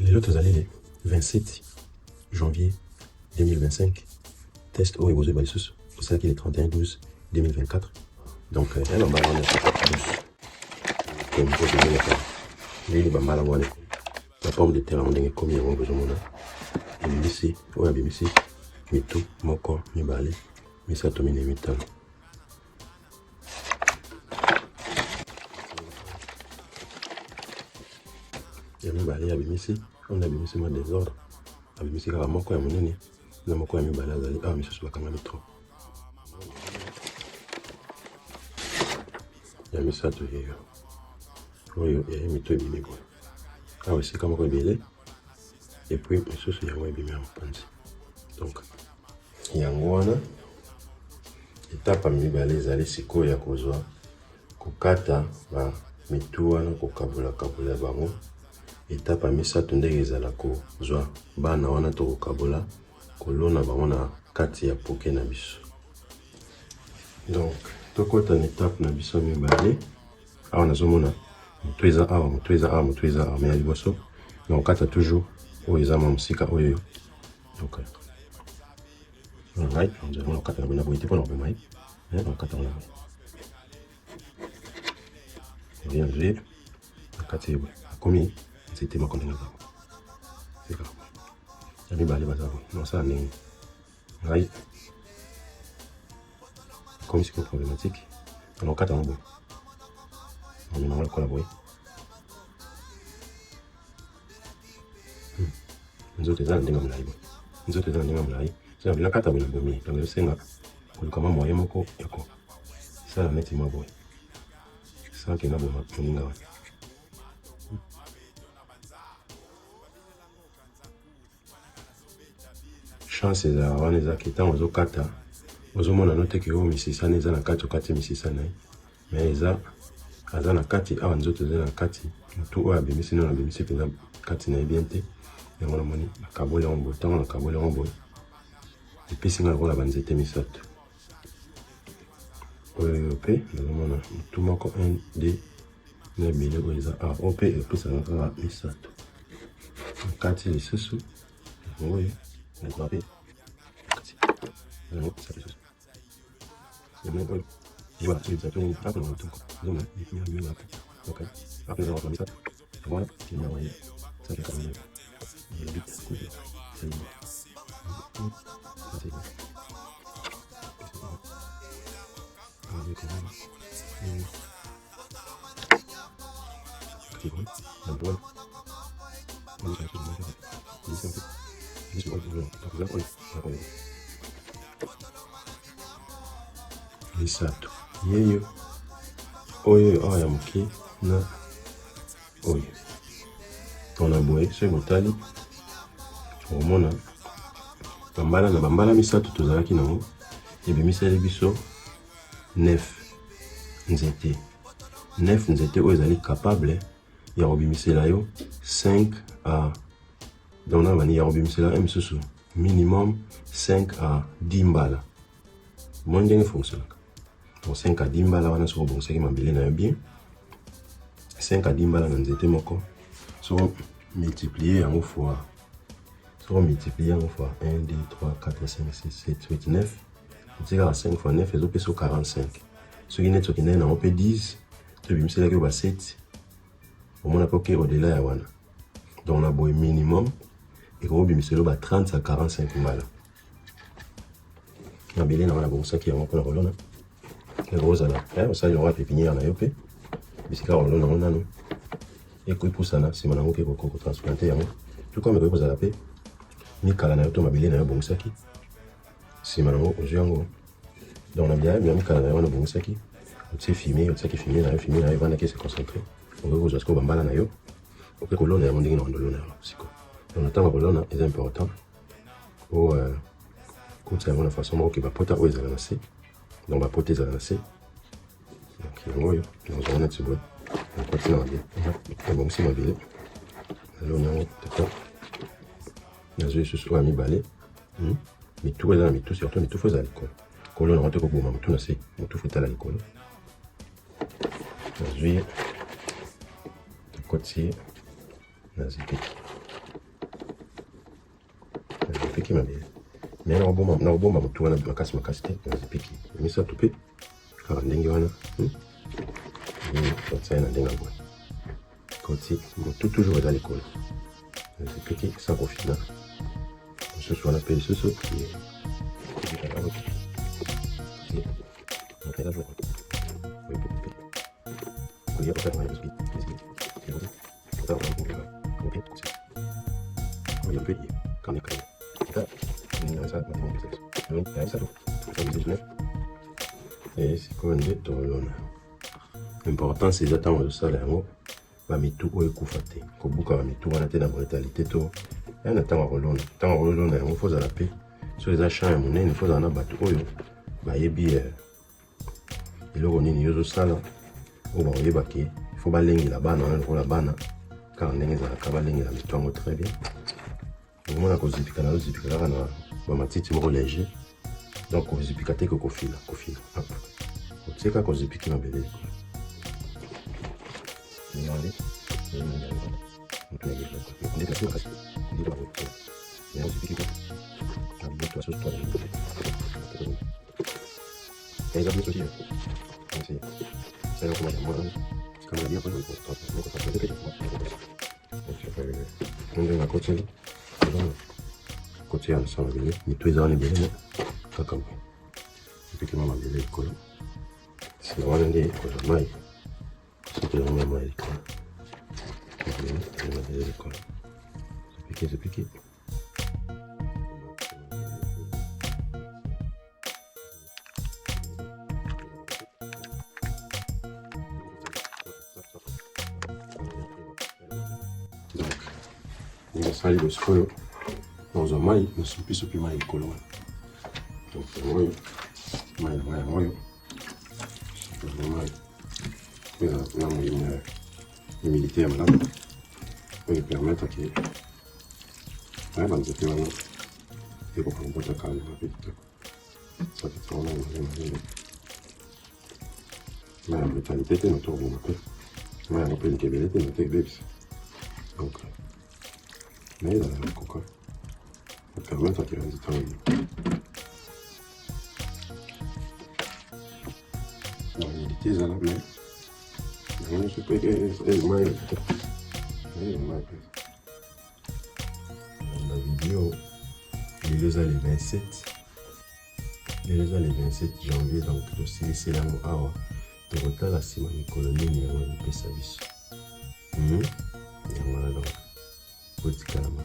Les autres années, le 27 janvier 2025, test au Ebozo Balisus, pour ça qu'il est 31/12/2024. Donc, elle va mal la pomme de terre, on a combien on besoin de BBC, ouais, BBC, Mito, Moko, Mibale, Misatomine, Mitano. Ya Mibale, ya BBC, on a BBC moi désordre. Ya BBC, car Moko, ya Monene, na Moko, ya Mibale, Azali, ah, Monsieur Soubakanga, trop. Ya Misato, oyo, ya Mito, Ebimi, boy. Ah, aussi, comme on est et puis, Monsieur Souyangwa, Ebimi, en Panzi. Donc, Yangwana, étape à Mibale, Azali, Siko, ya Kozwa, Kokata, ba, Mitua, Kokabula, Kabula, Bango. Étape à misato ndenge ezala kozwa bana wana tokokabola kolona bango na kati ya poke na biso. Donc tokota na étape na biso mibale awa nazomona moto eza awa moto eza awa moto eza awa me ya liboso na okata toujours oyo eza mwa mosika oyo. Donc ngai nzela na okata na boye te mpona koboma ye na okata na boye rien jouer na kati ye boye akomi c'était ma contenance. C'est grave. J'ai mis balé bazar. Non, ça n'est pas. Comme c'est problématique. On a 4 ans. On a collaboré. Nous autres, nous avons live. Nous autres, nous avons live. C'est la 4 ans. Donc, c'est là. Pour le comment moyen, mon ça, la mettre ma boy. Ça, qui est là, bon, chance eza wana eza ntango ozokata ozomona no te ke oyo misisana eza na kati okati misisana ye me eza aza na kati awa nzoto eza na kati motu oyo abimisi no abimisi mpenza kati na ye bien te yango namoni nakaboli yango boye ntango nakaboli yango boye epesi nga lokola banzete misato oyo mpe nazomona motu moko 1 2 na ebele oyo eza awa oyo mpe epesaka kaka misato na kati lisusu oyo je vais appeler. Voilà, c'est exactement une frappe dans le tout. Donc, il y a mieux là. Ok. Après avoir fait ça, voilà, il m'a envoyé. Ça fait comme il y a 8 coups. C'est bon. Ça c'est bon. C'est bon. C'est bon. On va faire ça. Misato yeyo oyo awa ya moke na oyo tona boye soki motali omona bambala na bambala misato tozalaki nango ebimiseli biso 9 nzete oyo ezali capable ya kobimisela yo 5 à donc là, il y a un minimum 5 à 10 balles. Moins de fonctionne. Donc 5 à 10 balles, on a sur bon, c'est qui m'a bien. 5 à 10 balles, on était moko. Sont multipliés en fois. Sont multipliés en fois 1, 2, 3, 4, 5, 6, 7, 8, 9. C'est à 5 fois 9, ils ont sur 45. Ce qui n'est pas qui on peut 10. Tu veux me dire que 7. Au moins, on peut au-delà de wana. Donc on a beau minimum. Et quand on a 30 à 45 balles. On a bien bon ça qui est encore là. Les gros là. Ça il y aura pépinière na yope. Bisika on a non. Et puis pour ça là, c'est mon qui beaucoup transplanter hein. Tout comme vous allez paix. Ni kala na yoto mabele na bon ça qui. C'est mon ojango. Donc on a bien mi kala na bon ça qui. Tu filmer, tu sais qui filmer na va na qui se concentrer. On veut vous jusqu'au bambala na yo. OK colonne na ndingi na ndolona siko. On attend la colonne est important pour comme ça la façon que va porter aux alancés donc va porter alancés donc il y a dans on a tué on continue à bien bon si ma ville alors on a d'accord na je suis ami balé mais tout est là mais tout surtout mais tout faut à l'école colonne rentre au moment tout na c'est tout faut à l'école je vais côté na zipé ezalaki mabele me nakobomba motu wana makasi te nazipiki misato mpe kaka ndenge wana otia na ndenge yango koti motu toujours eza likolo nazipiki sans kofina mosusu wana mpe lisusu sikoyo nde tolona importance eza ntango ozosala yango bamitu oyo ekufa te kobuka bamitu wana te na brutalité to ya na ntango akolona yango fozala mpe soki eza champ ya monene fozala na bato oyo bayebi eloko nini yo ozosala oyo bakoyebaki ifo balengela bana wana lokola bana kaka ndenge ezalaka balengela mitu yango très bien okomona kozipika na ozipika kaka na bamatiti moko léger donc kozipika te kofila otie kaka kozipiki mabele likolo kotia ya losa mabele mitu eza wana ebele kaka boye epikima mabele likolo sina wana nde kozwa mai soki ezomia mai likolo mabele likolo zipiki nasali bosikoyo nazwa mai nasupi mai likolo wana donc yangoyo mai na mai yangoyo mai eza na molimo humidité ya malamu oyo epermettre ke aya banzete wana ekoka kobota kalema mpe kitoko sapita wana malema mai ya brutalité te na tokoboma mpe mai yango mpe likebele te na te ebebisa donc mais il a la coca. Ça permet de faire du temps. L'humidité, ça l'a mais. Je ne sais pas quel mal. La vidéo, il est les 27. Il est les 27 janvier, donc aussi c'est là où awa. De retard la semaine, les colonies, il y a un peu de service. Il y a un donc. Petit calamar.